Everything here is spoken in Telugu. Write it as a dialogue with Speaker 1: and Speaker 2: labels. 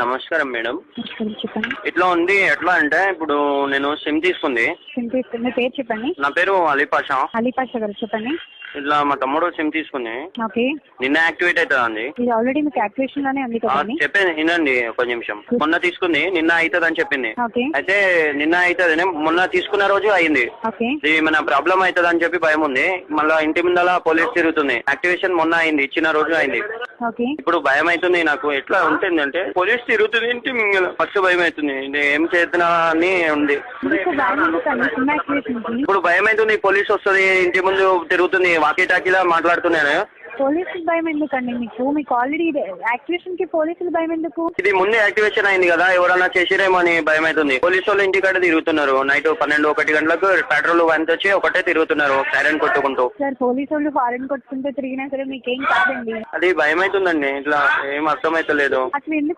Speaker 1: నమస్కారం మేడం.
Speaker 2: నమస్కారం, చెప్పండి.
Speaker 1: ఇట్లా ఉంది. ఎట్లా అంటే ఇప్పుడు నేను సిమ్ తీసుకుంది.
Speaker 2: సిమ్ తీసుకుని మీ పేరు చెప్పండి.
Speaker 1: నా పేరు అలీపాషా.
Speaker 2: అలీపాషా గారు, చెప్పండి.
Speaker 1: ఇట్లా మా తమ్ముడు సిమ్ తీసుకుంది.
Speaker 2: ఓకే.
Speaker 1: నిన్న యాక్టివేట్ అవుతుందండి.
Speaker 2: ఇది ఆల్రెడీ మీకు యాక్టివేషన్ లోనే ఉంది కదండి.
Speaker 1: చెప్పేది వినండి ఒక నిమిషం. మొన్న తీసుకుంది, నిన్న అవుతుంది అని చెప్పింది.
Speaker 2: ఓకే.
Speaker 1: అయితే నిన్న అవుతుంది, మొన్న తీసుకున్న రోజు అయింది.
Speaker 2: ఓకే.
Speaker 1: ఇది మన ప్రాబ్లం అవుతుంది అని చెప్పి భయం ఉంది. మళ్ళీ ఇంటి ముందల పోలీస్ తిరుగుతుంది. యాక్టివేషన్ మొన్న అయింది, ఇచ్చిన రోజు అయింది.
Speaker 2: ఓకే.
Speaker 1: ఇప్పుడు భయం అవుతుంది నాకు. ఎట్లా ఉంటుంది అంటే పోలీస్ తిరుగుతుంది ఇంటి ముంగల, ఫస్ట్ భయం అవుతుంది. ఇది ఏం చేస్తున్నా అని ఉంది.
Speaker 2: మీకు భయం ఎందుకండి సిమ్ యాక్టివేషన్ కి?
Speaker 1: ఇప్పుడు భయం అవుతుంది, పోలీస్ వస్తుంది, ఇంటి ముందు తిరుగుతుంది, వాకీ టాకీలా మాట్లాడుతున్నాను.
Speaker 2: పోలీసులు భయం ఎందుకండి మీకు ఆల్రెడీ యాక్టివేషన్ కి పోలీసులు భయం ఎందుకు?
Speaker 1: ఇది ముందే యాక్టివేషన్ అయింది కదా, ఎవరన్నా చేసిరేమో అని భయం అవుతుంది. పోలీసు వాళ్ళు ఇంటికాడ తిరుగుతున్నారు. నైట్ 12-1 గంటలకు పెట్రోల్ వంత వచ్చి ఒకటే తిరుగుతున్నారు సైరన్ కొట్టుకుంటూ.
Speaker 2: సార్, పోలీసు వాళ్ళు ఫారెన్ కొట్టుకుంటూ తిరిగినా సరే మీకేం కాదండి.
Speaker 1: అది భయం అవుతుందండి. ఇట్లా ఏం అర్థమైతలేదు.
Speaker 2: అసలు ఎందుకు